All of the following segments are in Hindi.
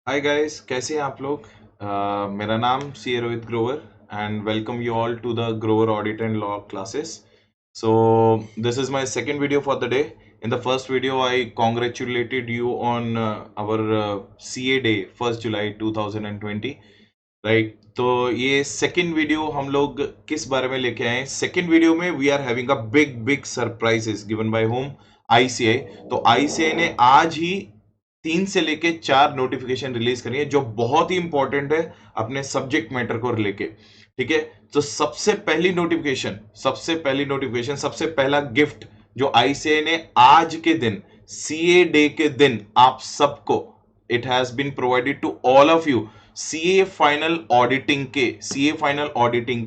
हाय गाइस, कैसे हैं आप लोग। मेरा नाम C A Rohit Grover and welcome you all to the Grover audit and law classes. So this is my second video for the day. In the first video I congratulated you on our CA day 1st July 2020, right. तो ये सेकंड वीडियो हम लोग किस बारे में लेके आए हैं. सेकंड वीडियो में we are having a big big surprises given by home ICI. तो आईसीआई ने आज ही 3 से लेके 4 नोटिफिकेशन रिलीज करी है जो बहुत ही इंपॉर्टेंट है अपने सब्जेक्ट मैटर को लेके. ठीक है. तो सबसे पहली नोटिफिकेशन सबसे पहला गिफ्ट जो आईसीआई ने आज के दिन सीए डे के दिन आप सबको, it has been provided to all of you, CA final auditing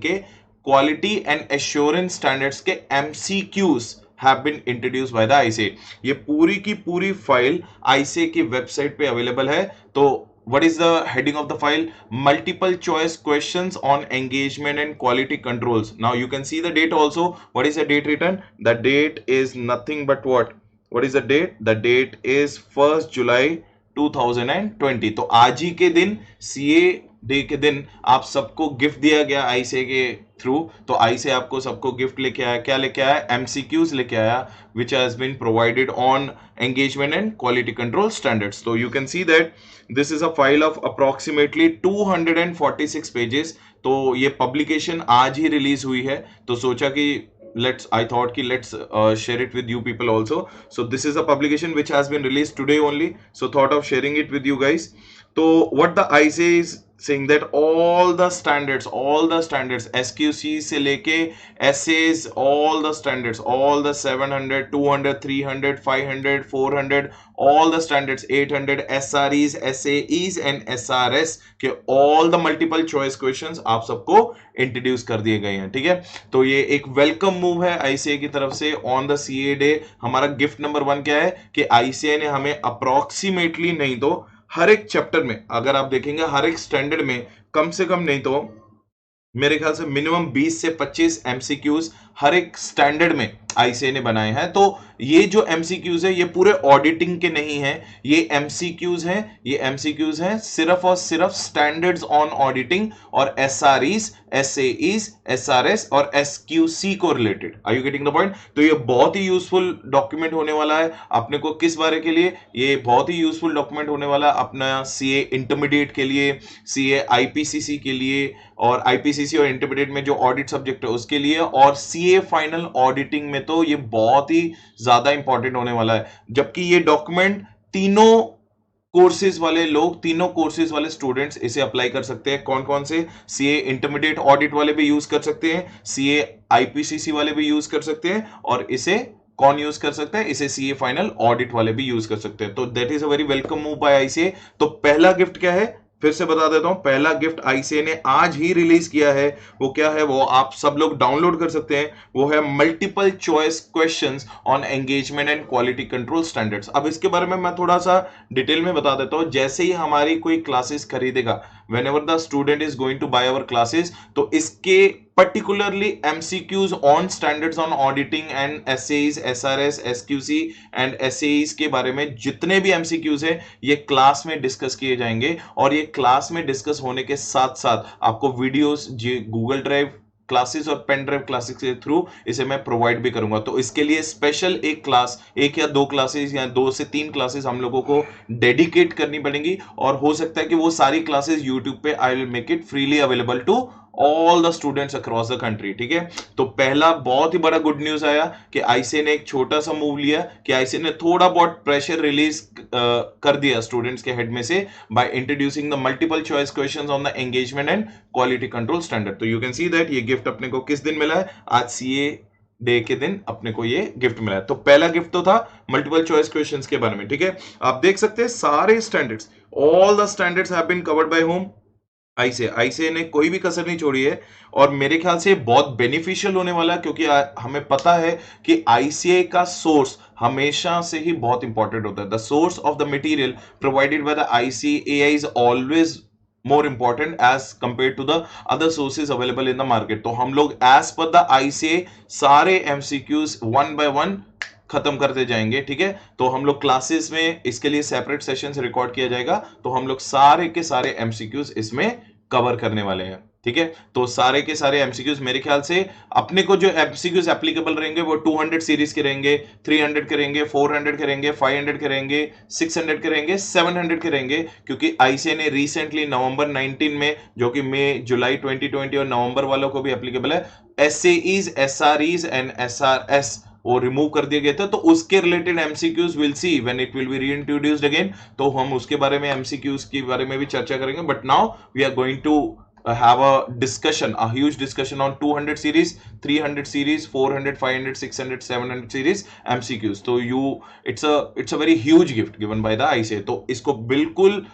के क्वालिटी एंड एश्योरेंस स्टैंडर्ड्स के MCQs have been introduced by the ICAI. ये पूरी की पूरी फाइल ICAI की वेबसाइट पे अवेलेबल है. तो what is the heading of the file? Multiple choice questions on engagement and quality controls. Now you can see the date also. What is the date written? The date is nothing but what? What is the date? The date is 1st July 2020. तो आज ही के दिन सीए डे के दिन आप सबको गिफ्ट दिया गया आईसीआई के थ्रू. तो आईसीआई आपको सबको गिफ्ट लेके आया. क्या लेके आया? एमसीक्यूज लेके आया which has been provided on engagement and quality control standards. तो you can see that this is a file of approximately 246 pages. तो ये पब्लिकेशन आज ही रिलीज हुई है. तो सोचा कि I thought ki let's share it with you people also. So this is a publication which has been released today only, so thought of sharing it with you guys. So what the ICAI is saying that all the standards SQC से लेके essays, all the standards, all the 700 200 300 500 400 all the standards, 800 SREs, SAEs and SRS के all the multiple choice questions आप सबको इंट्रोड्यूस कर दिए गए हैं. ठीक है. तो ये एक वेलकम मूव है आईसीआई की तरफ से ऑन द सीए डे. हमारा गिफ्ट नंबर 1 क्या है कि आईसीआई ने हमें अप्रोक्सीमेटली नहीं तो हर एक चैप्टर में, अगर आप देखेंगे हर एक स्टैंडर्ड में कम से कम नहीं तो मेरे ख्याल से मिनिमम 20 से 25 एमसीक्यूज हर एक स्टैंडर्ड में आईसीआई ने बनाए हैं. तो ये जो एमसीक्यूज है ये पूरे ऑडिटिंग के नहीं है. ये एमसीक्यूज हैं सिर्फ और सिर्फ स्टैंडर्ड्स ऑन ऑडिटिंग और एसआरईज, एसएईज, एसआरएस और एसक्यूसी को related. Are you getting the point? तो ये बहुत ही यूजफुल डॉक्यूमेंट होने वाला है अपने को. किस बारे के लिए? ये बहुत ही यूजफुल डॉक्यूमेंट होने वाला है अपना सीए इंटरमीडिएट के लिए, सीए आईपीसीसी के लिए और आईपीसीसी और इंटरमीडिएट में जो ऑडिट सब्जेक्ट है उसके लिए, और सीए फाइनल ऑडिटिंग में तो ये बहुत ही ज्यादा इंपॉर्टेंट होने वाला है. जबकि ये डॉक्यूमेंट तीनों कोर्सेज वाले स्टूडेंट्स इसे अप्लाई कर सकते हैं. कौन कौन से? सीए इंटरमीडिएट ऑडिट वाले भी यूज कर सकते हैं, सीए आईपीसीसी वाले भी यूज कर सकते हैं, और इसे कौन यूज कर सकता है? इसे सीए फाइनल ऑडिट वाले भी यूज कर सकते हैं. तो that is a very welcome move by ICI. तो पहला गिफ्ट क्या है? फिर से बता देता हूं. पहला गिफ्ट आईसीआई ने आज ही रिलीज किया है. वो क्या है? वो आप सब लोग डाउनलोड कर सकते हैं. वो है multiple choice questions on engagement and quality control standards. अब इसके बारे में मैं थोड़ा सा डिटेल में बता देता हूं. जैसे ही हमारी कोई क्लासेस खरीदेगा, whenever the student is going to buy our classes, तो इसके particularly MCQs on standards on auditing and SAEs, SRS, SQC and SAEs के बारे में जितने भी MCQs हैं ये क्लास में डिस्कस किए जाएंगे. और ये क्लास में डिस्कस होने के साथ साथ आपको वीडियोस गूगल ड्राइव क्लासेस और पेन ड्राइव क्लासेस के थ्रू इसे मैं प्रोवाइड भी करूंगा. तो इसके लिए स्पेशल एक क्लास, एक या दो क्लासेस या 2 से 3 क्लासेस हम लोगों को डेडिकेट करनी पड़ेंगी. और हो सकता है कि वो सारी क्लासेस यूट्यूब पे I will make it freely available to all the students across the country. ठीक है. तो पहला बहुत ही बड़ा गुड न्यूज आया कि आईसीआई ने एक छोटा सा मूव लिया, कि आईसीआई ने थोड़ा बहुत प्रेशर रिलीज कर दिया स्टूडेंट्स के हेड में से by introducing the multiple choice questions on the engagement and quality control standard. तो यू कैन सी दैट ये गिफ्ट अपने को किस दिन मिला है? आज सीए डे के दिन अपने को ये गिफ्ट मिला है. तो पहला गिफ्ट तो था मल्टीपल चॉइस क्वेश्चंस के बारे में. ठीक है. आप देख सकते हैं सारे standards, all the standards have been covered by home ICI ने कोई भी कसर नहीं छोड़ी है. और मेरे ख्याल से बहुत बेनिफिशियल होने वाला है, क्योंकि हमें पता है कि आईसीआई का सोर्स हमेशा से ही बहुत इंपॉर्टेंट होता है. The source of the material provided by the ICAI is always more important as compared to the other sources available in the market. तो हम लोग as per the ICAI सारे MCQs one by one खत्म करते जाएंगे, ठीक है। तो हम लोग क्लासेस में इसके लिए सेपरेट सेशंस रिकॉर्ड किया जाएगा, तो हम लोग सारे के सारे एमसीक्यूज इसमें कवर करने वाले हैं, ठीक है। तो सारे के सारे एमसीक्यूज मेरे ख्याल से अपने को जो एमसीक्यूज एप्लीकेबल रहेंगे वो 200 सीरीज के रहेंगे, 300 के रहेंगे, 400 के रहेंगे, 500 के रहेंगे, 600 के रहेंगे, 700 के रहेंगे, क्योंकि आईसीए ने रिसेंटली नवंबर 19 में, जो कि मई जुलाई 2020 और नवंबर वालों को भी एप्लीकेबल है, एसएईज, एसआरईज एंड एसआरएस वो रिमूव कर दिए गए थे। तो उसके related MCQs will see when it will be reintroduced again, तो हम उसके बारे में एमसीक्यूज के बारे में भी चर्चा करेंगे। But now we are going to have a discussion, a huge discussion on 200 series, 300 series, 400, 500, 600, 700 series MCQs. तो it's a very huge gift given by the ICAI. तो इसको बिल्कुल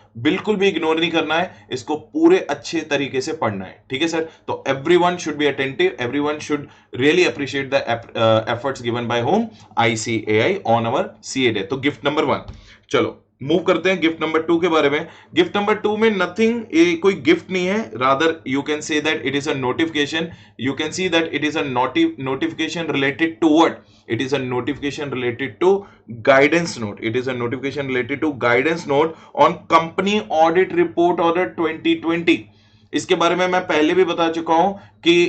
भी इग्नोर नहीं करना है, इसको पूरे अच्छे तरीके से पढ़ना है, ठीक है सर। तो everyone should be attentive, everyone should really appreciate the efforts given by whom, ICAI on our CA day. तो गिफ्ट नंबर 1, चलो मूव करते हैं गिफ्ट नंबर 2 के बारे में। गिफ्ट नंबर 2 में नथिंग, कोई गिफ्ट नहीं है, rather you can say that it is a notification. You can see that it is a notification related to what? It is a notification related to guidance note. It is a notification related to guidance note on company audit report order 2020. इसके बारे में मैं पहले भी बता चुका हूं कि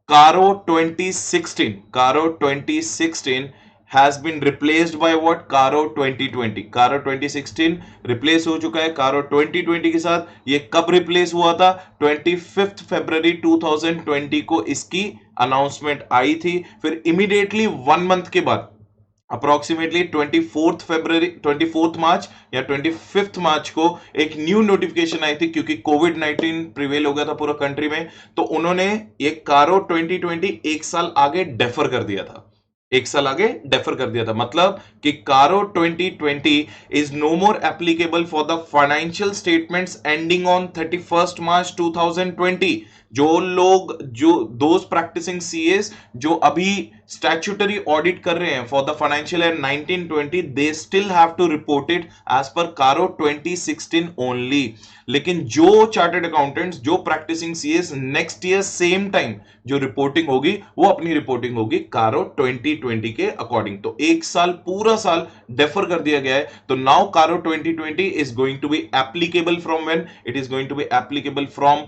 कारो 2016 has been replaced by what? कारो 2020. कारो 2016 रिप्लेस हो चुका है कारो 2020 के साथ। ये कब रिप्लेस हुआ था? 25 फरवरी 2020 को इसकी अनाउंसमेंट आई थी। फिर इमीडिएटली 1 मंथ के बाद अप्रोक्सीमेटली 24 मार्च या 25 मार्च को एक न्यू नोटिफिकेशन आई थी, क्योंकि कोविड-19 प्रिवेल हो गया था पूरा कंट्री में। तो उन्होंने ये कारो 2020 एक साल आगे डेफर कर दिया था, मतलब कि CARO 2020 is no more applicable for the financial statements ending on 31 March 2020। जो दोज प्रैक्टिसिंग सीएस जो अभी स्टैट्यूटरी ऑडिट कर रहे हैं for the financial year 1920, they still have to report it as per CARO 2016 only. लेकिन जो चार्टर्ड अकाउंटेंट्स, जो practicing CS next year same time जो रिपोर्टिंग होगी वो अपनी रिपोर्टिंग होगी कारो 2020 के अकॉर्डिंग। तो एक साल, पूरा साल डेफर कर दिया गया है। तो now CARO 2020 is going to be applicable from when? It is going to be applicable from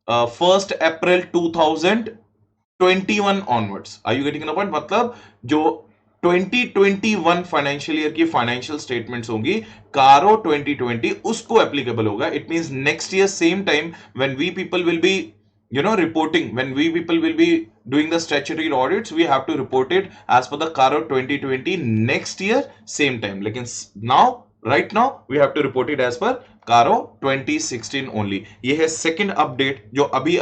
1st April 2021 onwards. Are you getting the point? मतलब जो 2021 फाइनेंशियल ईयर की फाइनेंशियल स्टेटमेंट्स होंगी कारो 2020 उसको एप्लीकेबल होगा। It means next year same time when we people will be reporting, when we people will be doing the statutory audits, we have to report it as per the Caro 2020 next year same time. लेकिन right now we have to report it as per कारो 2016 ओनली। ये है सेकंड अपडेट जो अभी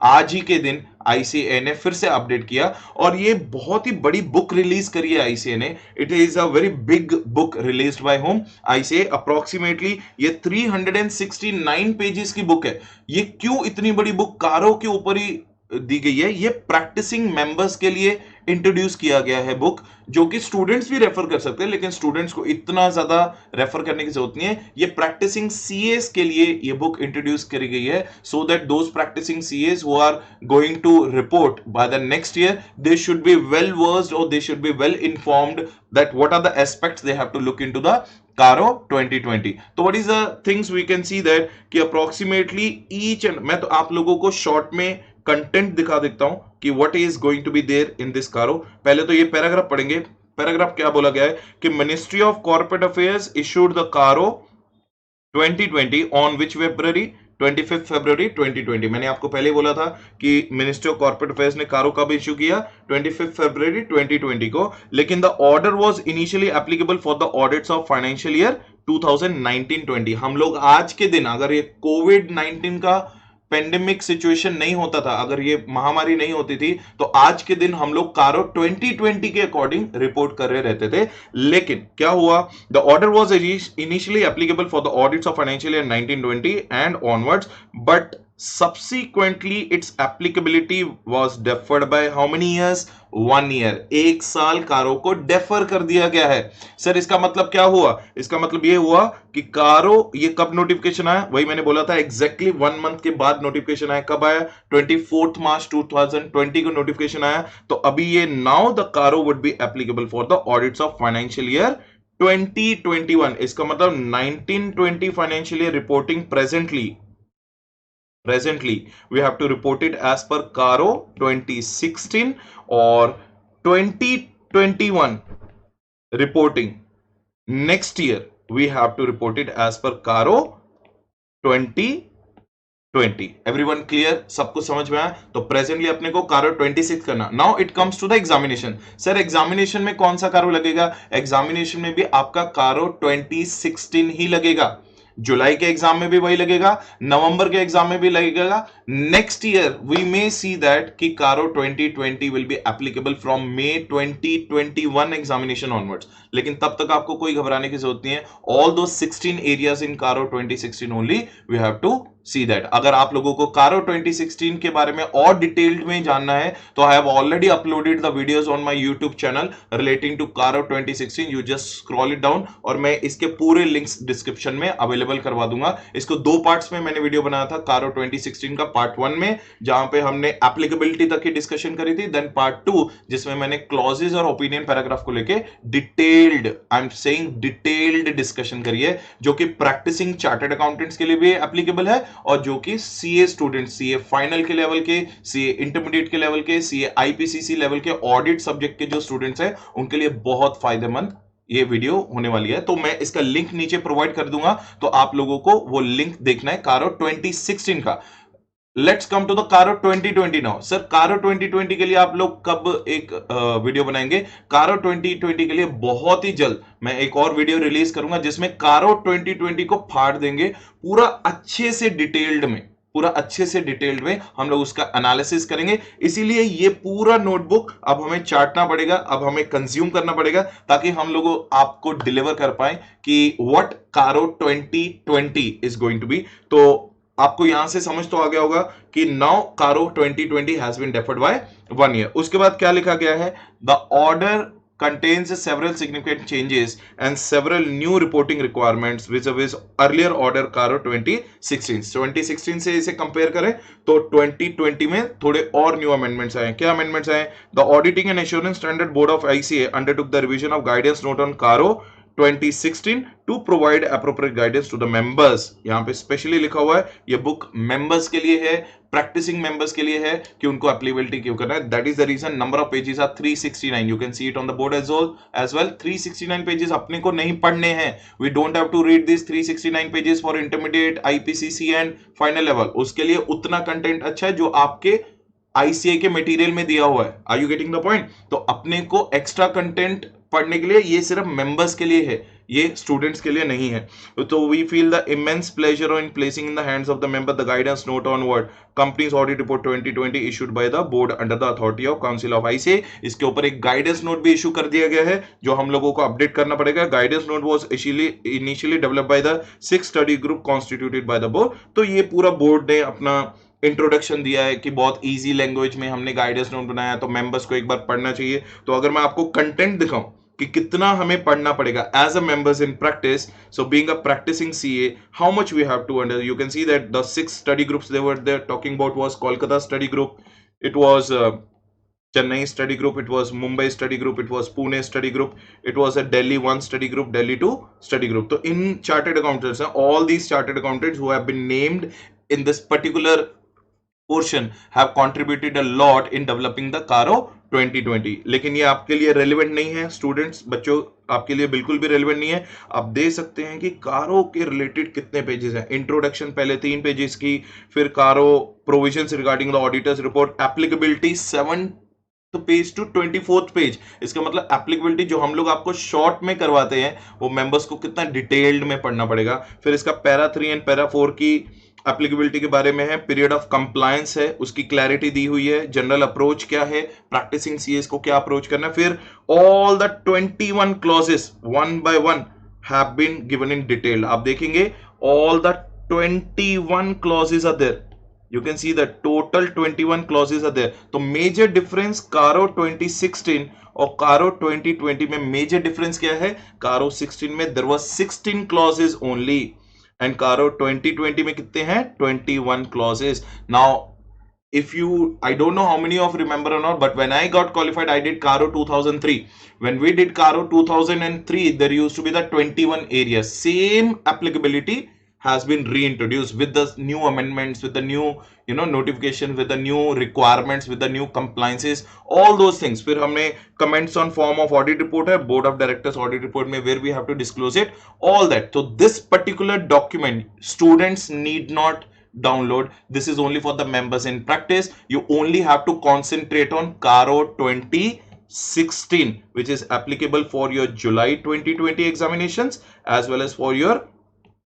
आज ही के दिन आईसीए ने फिर से अपडेट किया, और ये बहुत ही बड़ी बुक रिलीज करी है आईसीए ने। It is a very big book released by home, ICA. Approximately ये 369 पेजेस की बुक है। ये क्यों इतनी बड़ी बुक कारो के ऊपर ही दी गई है? ये प्रैक्टिसिंग मेंबर्स के लिए इंट्रोड्यूस किया गया है बुक, जो कि स्टूडेंट्स भी रेफर कर सकते हैं, लेकिन स्टूडेंट्स को इतना ज्यादा रेफर करने की जरूरत नहीं है। ये प्रैक्टिसिंग सीएस के लिए ये बुक इंट्रोड्यूस करी गई है, so that those practicing CS who are going to report by the next year, they should be well versed और they should be well informed that what are the aspects they have to look into the CARO 2020। तो what is the things we can see that कि अप्रोक्सीमेटली ईच एंड, मैं तो आप लोगों को शॉर्ट में कंटेंट दिखा देता हूं कि what is going to be there in this CARO. पहले तो ये पैराग्राफ पढ़ेंगे। पैराग्राफ क्या बोला गया है कि ministry of corporate affairs issued the CARO 2020 on which February 25 फरवरी 2020। मैंने आपको पहले बोला था कि मिनिस्ट्री ऑफ कॉर्पोरेट अफेयर्स ने कारो कब इशू किया? 25 फरवरी 2020 को। लेकिन the order was initially applicable for the audits of financial year 2019-20। हम लोग आज के दिन, अगर ये कोविड-19 का पेंडेमिक सिचुएशन नहीं होता था, अगर ये महामारी नहीं होती थी, तो आज के दिन हम लोग कारो 2020 के अकॉर्डिंग रिपोर्ट कर रहे रहते थे। लेकिन क्या हुआ? The order was initially applicable for the audits of financial year 1920 and onwards, but Subsequently, its applicability was deferred by how many years? 1 year. 1 साल कारो को डेफर कर दिया गया है। सर इसका मतलब क्या हुआ? इसका मतलब ये हुआ कि कारो, ये कब नोटिफिकेशन आया? वही मैंने बोला था, एग्जैक्टली 1 मंथ के बाद नोटिफिकेशन आया। कब आया? 24 मार्च 2020 को नोटिफिकेशन आया। तो अभी ये नाउ द कारो would be applicable for the audits of financial year 2021। इसका मतलब 1920 financial year reporting presently we have to report it as per Caro 2016, or 2021 reporting next year we have to report it as per Caro 2020। Everyone clear? सब कुछ समझ में आया? तो प्रेजेंटली अपने को कारो 26 करना। Now it comes to the examination. Sir examination में कौन सा कारो लगेगा? एग्जामिनेशन में भी आपका कारो 2016 ही लगेगा। जुलाई के एग्जाम में भी वही लगेगा, नवंबर के एग्जाम में भी लगेगा। Next year we may see that कि CARO 2020 will be applicable from May 2021 examination onwards. लेकिन तब तक आपको कोई घबराने की जरूरत नहीं है। ऑल दो 16 areas in CARO 2016 only we have to see that. अगर आप लोगों को कारो 2016 के बारे में और डिटेल्ड में जानना है तो I have already uploaded the videos on my YouTube channel relating to CARO 2016। You just scroll it down और मैं इसके पूरे लिंक्स डिस्क्रिप्शन में अवेलेबल करवा दूंगा। इसको 2 पार्ट्स में मैंने वीडियो बनाया था। कारो 2016 का पार्ट 1 में जहां पे हमने एप्लीकेबिलिटी तक की डिस्कशन करी थी, देन पार्ट 2 जिसमें मैंने क्लॉजेस और ओपिनियन पैराग्राफ को लेके detailed, I am saying detailed discussion करी है, जो कि प्रैक्टिसिंग चार्टर्ड अकाउंटेंट्स के लिए भी एप्लीकेबल है और जो कि सीए स्टूडेंट, सीए फाइनल के लेवल के, सीए इंटरमीडिएट के लेवल के, सीए आईपीसीसी लेवल के ऑडिट सब्जेक्ट के जो स्टूडेंट्स हैं उनके लिए बहुत फायदेमंद ये वीडियो होने वाली है। तो मैं इसका लिंक नीचे प्रोवाइड कर दूंगा, तो आप लोगों को वो लिंक देखना है कारो 2016 का। Let's come to the CARO 2020 now. Sir कारो 2020 के लिए आप लोग कब एक वीडियो बनाएंगे? कारो 2020 के लिए बहुत ही जल्द मैं एक और वीडियो रिलीज करूंगा जिसमें कारो 2020 को फाड़ देंगे पूरा अच्छे से डिटेल्ड में, पूरा अच्छे से डिटेल्ड में हम लोग उसका एनालिसिस करेंगे। इसीलिए ये पूरा नोटबुक अब हमें चाटना पड़ेगा, अब हमें कंज्यूम करना पड़ेगा, ताकि हम लोग आपको डिलीवर कर पाए कि व्हाट कारो 2020 इज गोइंग टू बी। तो आपको यहां से समझ तो आ गया होगा कि now CARO 2020 has been deferred by 1 year. उसके बाद क्या लिखा गया है? The order contains several significant changes and several new reporting requirements vis-a-vis earlier order कारो 2016 से इसे कंपेयर करें तो 2020 में थोड़े और न्यू अमेंडमेंट्स आए। क्या अमेंडमेंट्स आए? The auditing and assurance standard board of ICA undertook the revision of guidance note on CARO 2016 to provide appropriate guidance to the members. यहां पे स्पेशली लिखा हुआ है ये बुक मेंबर्स के लिए है, प्रैक्टिसिंग मेंबर्स के लिए है कि उनको एप्लीकेबिलिटी क्यों करना है। That is the reason number of pages are 369। You can see it on the board as well 369 pages अपने को नहीं पढ़ने हैं। We don't have to read this 369 pages for intermediate, IPCC and final level. उसके लिए उतना कंटेंट अच्छा है जो आपके आईसीए के मटेरियल में दिया हुआ है। Are you getting the point? तो अपने को एक्स्ट्रा कंटेंट पढ़ने के लिए ये सिर्फ मेंबर्स के लिए है, ये स्टूडेंट्स के लिए नहीं है। तो we feel the immense pleasure in placing in the hands of the member the guidance note on word companies audit report 2020 issued by the board under the authority of council of ICA. इसके ऊपर एक गाइडेंस नोट भी इशू कर दिया गया है जो हम लोगों को अपडेट करना पड़ेगा। Guidance note was initially developed by the 6 study group constituted by the board. तो ये पूरा बोर्ड ने अपना इंट्रोडक्शन दिया है कि बहुत इजी लैंग्वेज में हमने गाइडेंस नोट बनाया, तो मेंबर्स को एक बार पढ़ना चाहिए। तो अगर मैं आपको कंटेंट दिखाऊं कि कितना हमें पढ़ना पड़ेगा as a members in practice, so being a practicing CA, how much we have to under, you can see that the 6 study groups they were there talking about was Kolkata study group, it was Chennai study group, it was Mumbai study group, it was Pune study group, it was a Delhi 1 study group, Delhi 2 study group. So in chartered accountants, all these chartered accountants who have been named in this particular portion have contributed a lot in developing the Caro 2020। लेकिन ये आपके लिए रेलिवेंट नहीं है स्टूडेंट्स, बच्चों आपके लिए बिल्कुल भी रेलिवेंट नहीं है। आप देख सकते हैं कि कारो के रिलेटेड कितने पेजेस हैं। इंट्रोडक्शन पहले 3 पेजेस की, फिर कारो provisions regarding the auditors report, applicability 7 तो पेज टू 24th पेज। इसका मतलब एप्लीकेबिलिटी जो हम लोग आपको शॉर्ट में करवाते हैं वो मेंबर्स को कितना डिटेल्ड में पढ़ना पड़ेगा। फिर इसका पैरा 3 एंड पैरा 4 की एप्लीकेबिलिटी के बारे में है, पीरियड ऑफ कंप्लायंस है, उसकी क्लैरिटी दी हुई है, जनरल अप्रोच क्या है, प्रैक्टिसिंग सीएस को क्या अप्रोच करना है। फिर all the 21 clauses 1 by 1 have been given in detail. आप देखेंगे all the 21 clauses are there You can see the total 21 clauses are there. तो major difference कारो 2016 और कारो 2020 में major difference क्या है? कारो 16 में there was 16 clauses only and कारो 2020 में कितने हैं? 21 clauses. Now if you, I don't know how many of remember or not, but when I got qualified I did Caro 2003. When we did Caro 2003 there used to be the 21 areas. Same applicability has been reintroduced with the new amendments, with the new notification, with the new requirements, with the new compliances, all those things. फिर हमने comments on form of audit report है, board of directors audit report में, where we have to disclose it, all that. So this particular document students need not download. This is only for the members in practice. You only have to concentrate on Caro 2016, which is applicable for your July 2020 examinations as well as for your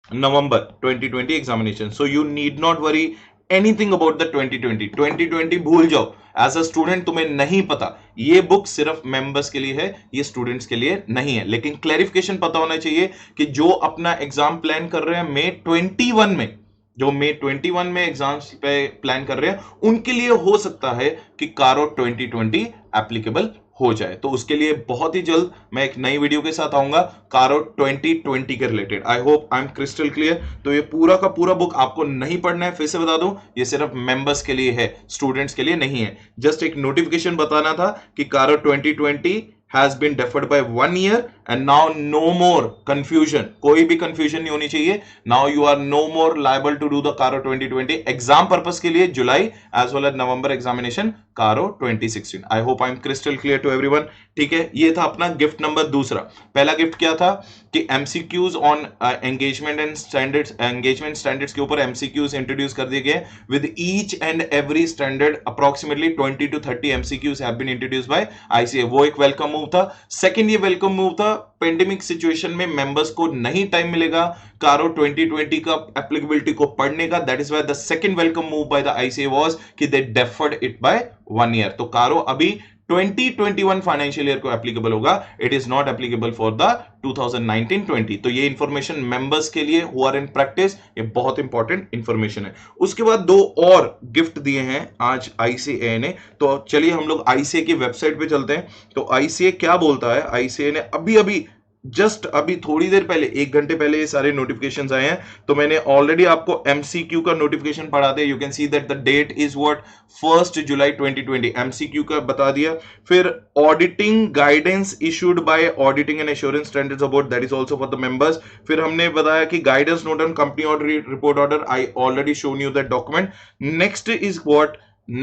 November 2020 examination. So you need not worry anything about the 2020 भूल जाओ. एज अ स्टूडेंट तुम्हें नहीं पता, ये बुक सिर्फ मेंबर्स के लिए है, ये स्टूडेंट्स के लिए नहीं है. लेकिन क्लैरिफिकेशन पता होना चाहिए कि जो अपना एग्जाम प्लान कर रहे हैं मई 21 में, जो मई 21 में एग्जाम्स पे प्लान कर रहे हैं, उनके लिए हो सकता है कि कारो 2020 एप्लीकेबल हो जाए. तो उसके लिए बहुत ही जल्द मैं एक नई वीडियो के साथ आऊंगा कारो 2020 के related. I hope I am crystal clear. तो ये पूरा का पूरा बुक आपको नहीं पढ़ना है, फिर से बता दूं, ये सिर्फ मेंबर्स के लिए है, स्टूडेंट्स के लिए नहीं है. जस्ट एक नोटिफिकेशन बताना था कि CARO 2020 has been deferred by 1 year and now no more confusion. कोई भी confusion नहीं होनी चाहिए. Now you are no more liable to do the Caro 2020 exam purpose के लिए जुलाई as well as November examination Caro 2016. I hope I am crystal clear to everyone. ठीक है, ये था अपना गिफ्ट नंबर दूसरा. पहला गिफ्ट क्या था कि MCQs on engagement and standards, engagement standards के ऊपर MCQs इंट्रोड्यूस कर दिए गए. With each and every standard approximately 20 to 30 MCQs have been introduced by ICA. वो एक वेलकम मूव था. सेकंड ये वेलकम मूव था, पेंडेमिक सिचुएशन में मेंबर्स को नहीं टाइम मिलेगा कारो 2020 का एप्लीकेबिलिटी को पढ़ने का. That is why the second welcome move by the ICA was कि दे डेफर्ड इट बाय 1 ईयर. तो कारो अभी 2021 फाइनेंशियल ईयर को एप्लीकेबल होगा. It is not applicable for the 2019-20. तो ये इंफॉर्मेशन मेंबर्स के लिए हु आर इन प्रैक्टिस, ये बहुत इंपॉर्टेंट इंफॉर्मेशन है. उसके बाद दो और गिफ्ट दिए हैं आज ICA ने. तो चलिए हम लोग ICA की वेबसाइट पे चलते हैं. तो ICA क्या बोलता है, ICA ने अभी जस्ट अभी थोड़ी देर पहले, 1 घंटे पहले ये सारे नोटिफिकेशंस आए हैं. तो मैंने ऑलरेडी आपको MCQ का नोटिफिकेशन पढ़ा दिया. You can see that the date is what 1 July 2020. MCQ का बता दिया. फिर auditing guidance issued by auditing and assurance standards board, that is also for the members. फिर हमने बताया कि guidance note on company audit report order. I already shown you that document. Next is what,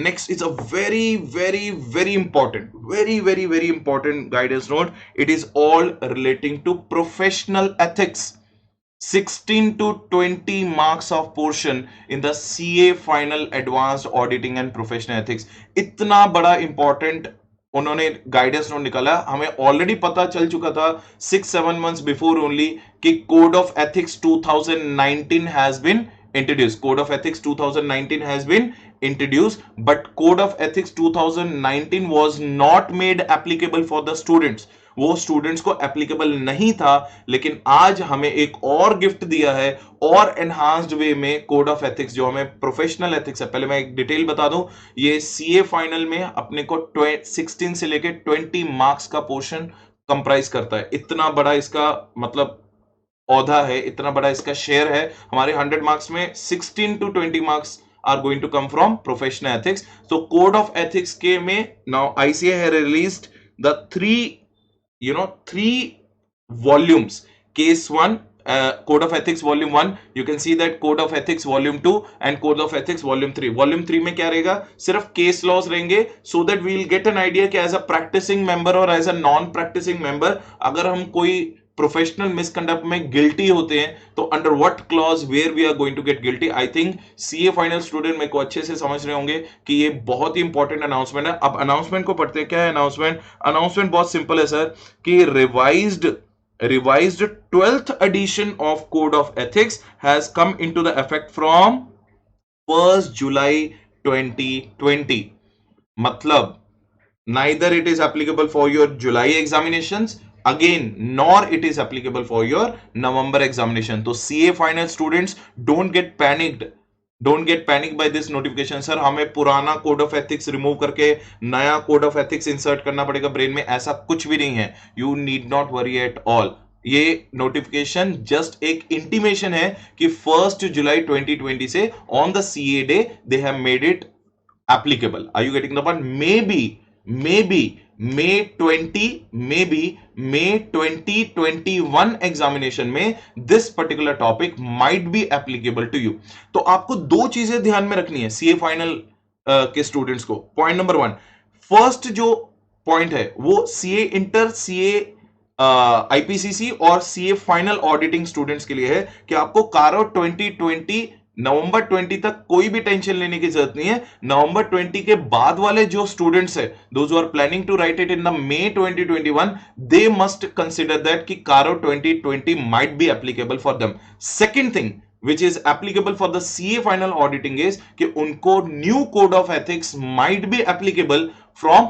next is a very important guidance note. It is all relating to professional ethics. 16 to 20 marks of portion in the CA final advanced auditing and professional ethics. इतना बड़ा important उन्होंने गाइडेंस नोट निकाला. हमें ऑलरेडी पता चल चुका था 6-7 months बिफोर ओनली कि code of ethics 2019 has been introduced. Code of Ethics 2019 has been introduced, but Code of Ethics 2019 was not made applicable for the students. वो स्टूडेंट्स को एप्लीकेबल नहीं था. लेकिन आज हमें एक और गिफ्ट दिया है और एनहांस्ड वे में कोड ऑफ एथिक्स, जो हमें प्रोफेशनल एथिक्स है. पहले मैं एक डिटेल बता दूं, ये CA फाइनल में अपने को 16 से लेके 20 मार्क्स का पोर्शन कंप्राइज करता है. इतना बड़ा इसका मतलब औधा है, इतना बड़ा इसका शेयर है. हमारे 100 मार्क्स में 16 to 20 marks are going to come from professional ethics. So code of ethics के में now ICA has released the 3 volumes. Case 1, Code of Ethics Volume 1. You can see that Code of Ethics Volume 2 and Code of Ethics Volume 3. Volume 3 में क्या रहेगा, सिर्फ केस लॉज रहेंगे, so that we will get an idea कि as a practicing member और as a non practicing member अगर हम कोई प्रोफेशनल मिसकंडक्ट में गिल्टी होते हैं तो under what clause where we are going to get guilty. I think CA final student मेरे को अच्छे से समझ रहे होंगे कि ये बहुत ही इंपॉर्टेंट अनाउंसमेंट है. अब अनाउंसमेंट को पढ़ते हैं. क्या है अनाउंसमेंट? अनाउंसमेंट बहुत सिंपल है सर, कि revised 12th edition of Code of Ethics has come into the effect from 1 July 2020. मतलब neither it is applicable for your July examinations again, nor it is applicable for your November examination. So CA final students, don't get panicked. Don't get panic by this notification, sir हमें पुराना कोड ऑफ एथिक्स रिमूव करके नया कोड ऑफ एथिक्स इंसर्ट करना पड़ेगा ब्रेन में, ऐसा कुछ भी नहीं है. You need not worry at all. ये नोटिफिकेशन जस्ट एक इंटीमेशन है कि 1 जुलाई 2020 से on the CA day they have made it applicable. Are you getting the point? Maybe May 2021 examination में this particular topic might be applicable to you. तो आपको दो चीजें ध्यान में रखनी है सीए फाइनल के स्टूडेंट्स को. पॉइंट नंबर 1, फर्स्ट जो पॉइंट है वो सीए इंटर, सीए आईपीसीसी और सीए फाइनल ऑडिटिंग स्टूडेंट्स के लिए है कि आपको कारो 2020 नवंबर 20 तक कोई भी टेंशन लेने की जरूरत नहीं है. नवंबर 20 के बाद वाले जो स्टूडेंट्स है, those who are planning to write it in the May 2021, they must consider that कि CARO 2020 might be applicable for them. Second thing which is applicable for the CA final auditing is कि उनको new code of ethics might be applicable from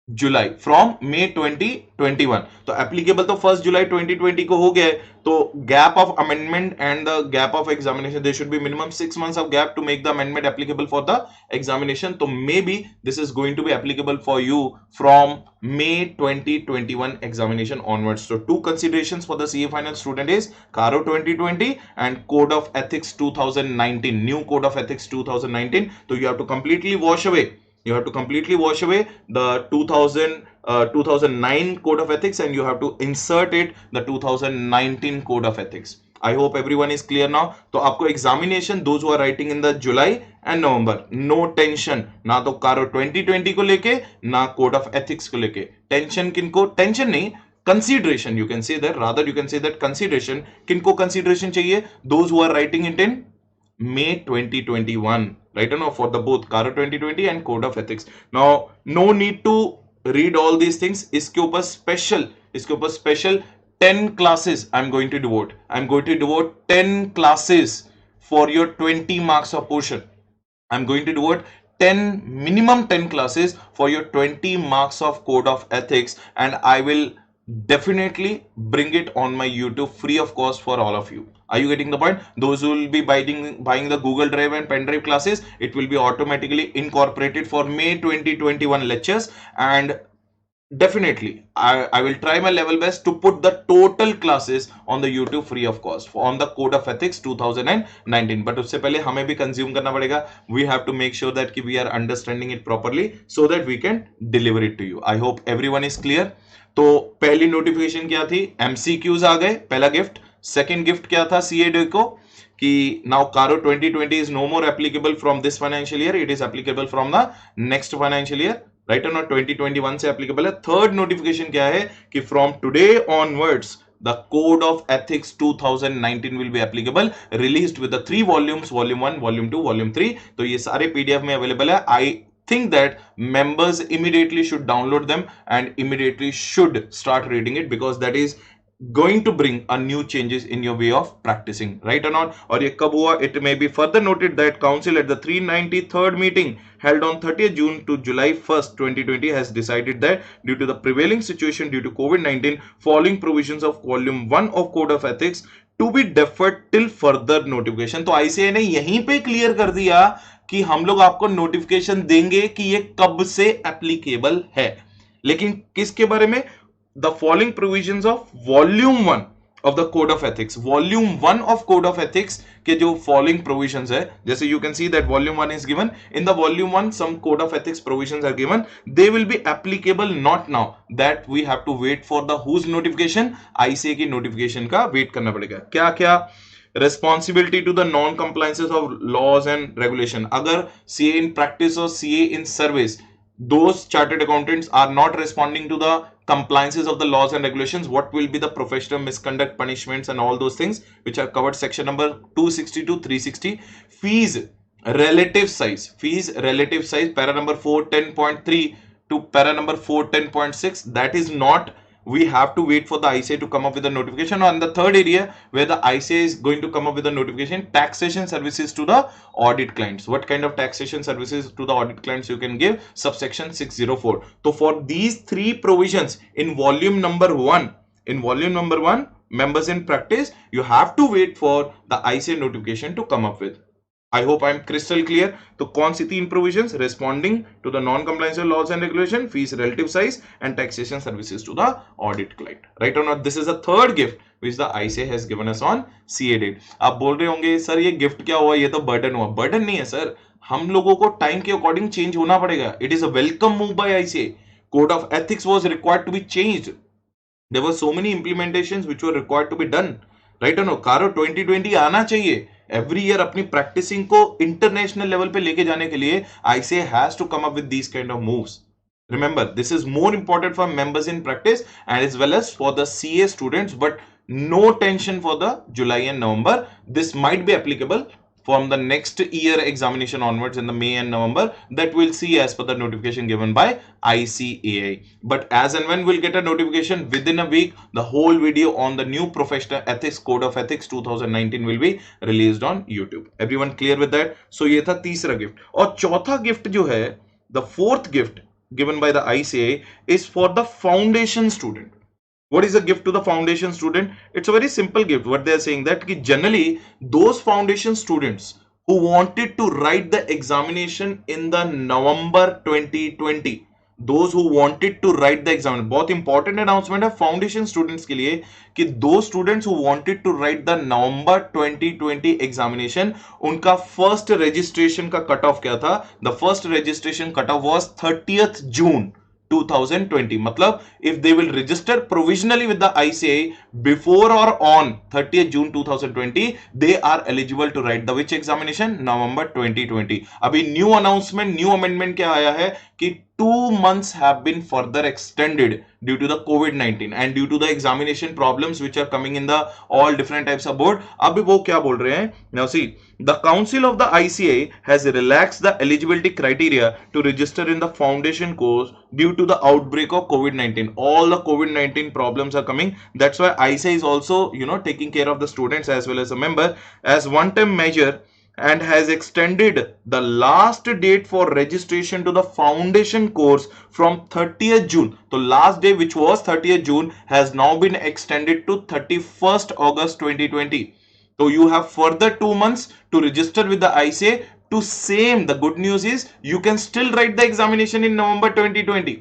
July, from May 2021. तो एप्लीकेबल तो 1 जुलाई 2020 को हो गया है. तो gap of amendment and the gap of examination, there should be minimum 6 months of gap to make the amendment applicable for the examination. तो maybe this is going to be applicable for you from May 2021 examination onwards. So two considerations for the CA final student is CARO 2020 and Code of Ethics 2019, new Code of Ethics 2019. So you have to completely wash away, you have to completely wash away the 2009 code of ethics and you have to insert it the 2019 code of ethics. I hope everyone is clear now. तो आपको examination, those who are writing in the July and November, no tension, ना तो कारो 2020 को लेके ना code of ethics को लेके. टेंशन किनको, टेंशन नहीं, consideration you can say that, rather you can say that consideration. किनको consideration चाहिए? Those who are writing it in May 2021, right? Or no, for the both CARO 2020 and Code of Ethics. Now, no need to read all these things. इसके ऊपर special 10 classes I'm going to devote. I'm going to devote 10 classes for your 20 marks of portion. I'm going to devote 10, minimum 10 classes for your 20 marks of Code of Ethics, and I will definitely bring it on my YouTube free of cost for all of you. Are you getting the point? Those who will be buying the Google Drive and pen drive classes, it will be automatically incorporated for May 2021 lectures, and definitely I will try my level best to put the total classes on the YouTube free of cost on the Code of Ethics 2019. But उससे पहले हमें भी consume करना पड़ेगा. We have to make sure that कि we are understanding it properly so that we can deliver it to you. I hope everyone is clear. तो पहली नोटिफिकेशन क्या थी? MCQs आ गए, पहला गिफ्ट. सेकेंड गिफ्ट क्या था CA को? कि now CARO 2020 is no more applicable from this financial year, it is applicable from the next financial year, right? or not, 2021 से applicable है. थर्ड नोटिफिकेशन क्या है कि from today onwards the Code of Ethics 2019 will be applicable, released with the 3 volumes, volume 1, volume 2, volume 3. तो ये सारे PDF में अवेलेबल है. I think that members immediately should download them and immediately should start reading it, because that is going to bring a new changes in your way of practicing, right or not? और ये कब हुआ? It may be further noted that council at the 393rd meeting held on 30th June to July 1st 2020 has decided that due to the prevailing situation due to COVID-19, following provisions of volume 1 of Code of Ethics to be deferred till further notification. तो ICAI ने यहीं पे क्लियर कर दिया कि हम लोग आपको नोटिफिकेशन देंगे कि ये कब से एप्लीकेबल है. लेकिन किसके बारे में? The following provisions of volume 1 of the Code of Ethics. Volume 1 of Code of Ethics के जो following provisions है, जैसे you can see that volume 1 is given. In the volume 1 some Code of Ethics provisions are given. They will be applicable not now. That we have to wait for the whose notification? ICAI की notification का wait करना पड़ेगा. क्या क्या? Responsibility to the non-compliances of laws and regulation. अगर CA in practice or CA in service, those chartered accountants are not responding to the compliances of the laws and regulations, what will be the professional misconduct punishments and all those things which are covered section number 260 to 360. Fees relative size, para number 410.3 to para number 410.6, that is not, we have to wait for the ICAI to come up with a notification. On the third area where the ICAI is going to come up with a notification, taxation services to the audit clients. What kind of taxation services to the audit clients you can give? Subsection 604. So for these 3 provisions in volume number 1, members in practice, you have to wait for the ICA notification to come up with. I hope I'm crystal clear. तो कौन सी तीन provisions? Responding to the non-compliance with laws and regulation, fees relative size, and taxation services to the audit client. Right or not? This is a third gift which the ICA has given us on CA date. आप बोल रहे होंगे सर ये गिफ्ट क्या हुआ, ये तो बर्डन हुआ. बर्डन नहीं है सर, हम लोगों को टाइम के अकॉर्डिंग चेंज होना पड़ेगा. It is a welcome move by ICA. Code of ethics was required to be changed. There were so many implementations which were required to be done. Right or no? कारो 2020 आना चाहिए. एवरी ईयर अपनी प्रैक्टिसिंग को इंटरनेशनल लेवल पे लेके जाने के लिए ICA has to come up with these kind of moves. Remember, this is more important for members in practice and as well as for the CA students, but no tension for the July and November. This might be applicable from the next year examination onwards in the May and November. That we'll see as per the notification given by ICAI. But as and when we'll get a notification within a week, the whole video on the new professional ethics code of ethics 2019 will be released on YouTube. Everyone clear with that? So ये था तीसरा गिफ्ट. और चौथा गिफ्ट जो है, the fourth gift given by the ICA is for the foundation student. What is a gift to the foundation student? It's a very simple gift. What they are saying that generally those foundation students who wanted to write the examination in the November 2020, those who wanted to write the exam, बहुत important announcement है foundation students के लिए कि those students who wanted to write the November 2020 examination, उनका first registration का cut off क्या था? The first registration cut off was 30th June 2020. मतलब if they will register provisionally with the ICA before or on 30th June 2020, they are eligible to write the which examination? November 2020. अभी new announcement, new amendment क्या आया है कि 2 months have been further extended due to the COVID-19 and due to the examination problems which are coming in the all different types of board. अभी वो क्या बोल रहे हैं? Now see, the Council of the ICA has relaxed the eligibility criteria to register in the foundation course due to the outbreak of COVID-19. All the COVID-19 problems are coming. That's why ICA is also, taking care of the students as well as a member as one-time measure, and has extended the last date for registration to the foundation course from 30th June. So last day, which was 30th June, has now been extended to 31st August 2020. So you have further 2 months to register with the ICA. To same, the good news is you can still write the examination in November 2020.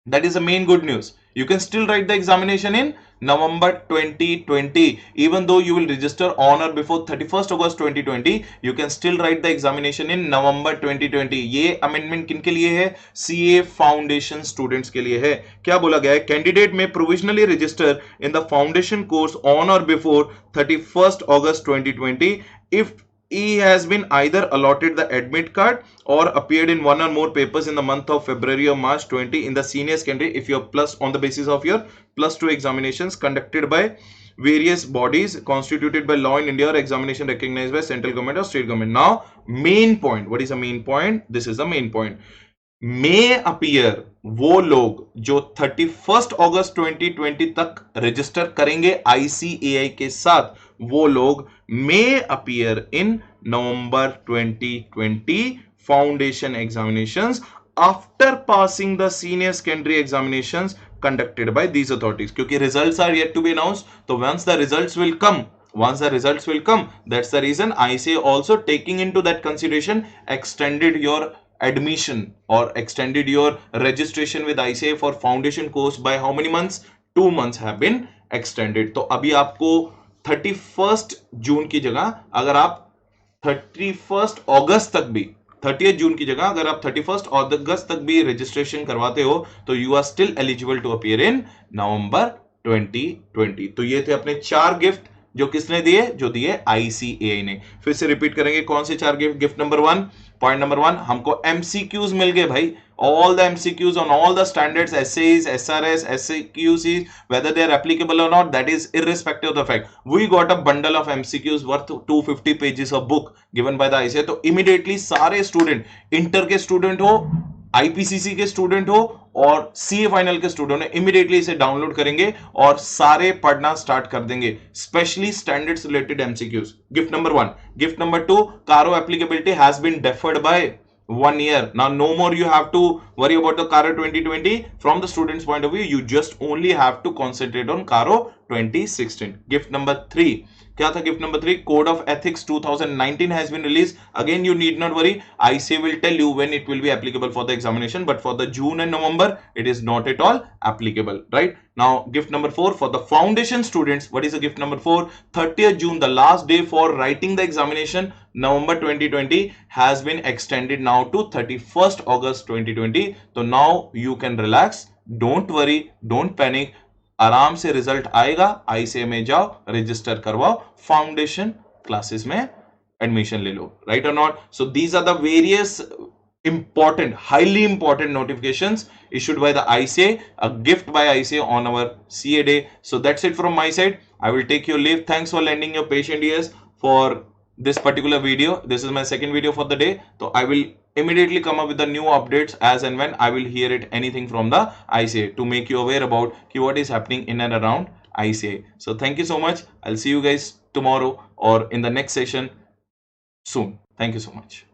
That is the main good news. You can still write the examination in November 2020. Even though you will register on or before 31st August 2020, you can still write the examination in November 2020. ये amendment किनके लिए है? CA Foundation students के लिए है. क्या बोला गया है? Candidate may provisionally register in the foundation course on or before 31st August 2020 if he has been either allotted the admit card or appeared in one or more papers in the month of February or March 20 in the senior secondary if you're plus on the basis of your plus 2 examinations conducted by various bodies constituted by law in India or examination recognized by central government or state government. Now, main point. What is the main point? This is the main point. May appear वो लोग जो 31st अगस्त 2020 तक रजिस्टर करेंगे ICAI के साथ, वो लोग may appear in November 2020 foundation examinations after passing the senior secondary examinations conducted by these authorities. क्योंकि results are yet to be announced, so once the results will come, that's the reason ICAI also taking into that consideration extended your admission or extended your registration with ICAI for foundation course by how many months? 2 months have been extended. तो अभी आपको 31st जून की जगह अगर आप 31st अगस्त तक भी 30th जून की जगह अगर आप 31st अगस्त तक भी रजिस्ट्रेशन करवाते हो तो you are still eligible to appear in November 2020. तो ये थे अपने 4 गिफ्ट जो किसने दिए? जो दिए ICAI ने. फिर से रिपीट करेंगे कौन से 4 gift. Gift number 1, point number 1, हमको MCQs मिल गए भाई. All the MCQs on all the standards, essays, SRS, SCQs, whether they are applicable or not, that is irrespective of the fact. We got a bundle of MCQs worth 250 pages of book given by the ICAI. तो immediately सारे स्टूडेंट, इंटर के स्टूडेंट हो, IPCC के स्टूडेंट हो और CA फाइनल के स्टूडेंट ने इमीडिएटली इसे डाउनलोड करेंगे और सारे पढ़ना स्टार्ट कर देंगे, specially standards related MCQs. Gift number 1. Gift number 2, CARO applicability has been deferred by 1 year. Now no more you have to worry about the Caro 2020 from the students point of view. You just only have to concentrate on Caro 2016. Gift number 3, क्या था gift number 3? Code of ethics 2019 has been released. Again, you need not worry, ICA will tell you when it will be applicable for the examination, but for the June and November it is not at all applicable. Right now, gift number 4 for the foundation students. What is the gift number 4? 30th June, the last day for writing the examination, November 2020, has been extended now to 31st August 2020. So now you can relax, don't worry, don't panic. आराम से रिजल्ट आएगा, आईसीए में जाओ, रजिस्टर करवाओ, फाउंडेशन क्लासेस में एडमिशन ले लो. Right or not? So these are the various important, highly important notifications issued by the ICA, a gift by ICA on our CA day. So that's it from my side. I will take your leave. Thanks for lending your patient ears for this particular video. This is my second video for the day. So I will immediately come up with the new updates as and when I will hear it anything from the ICA to make you aware about what is happening in and around ICA. So thank you so much. I'll see you guys tomorrow or in the next session soon. Thank you so much.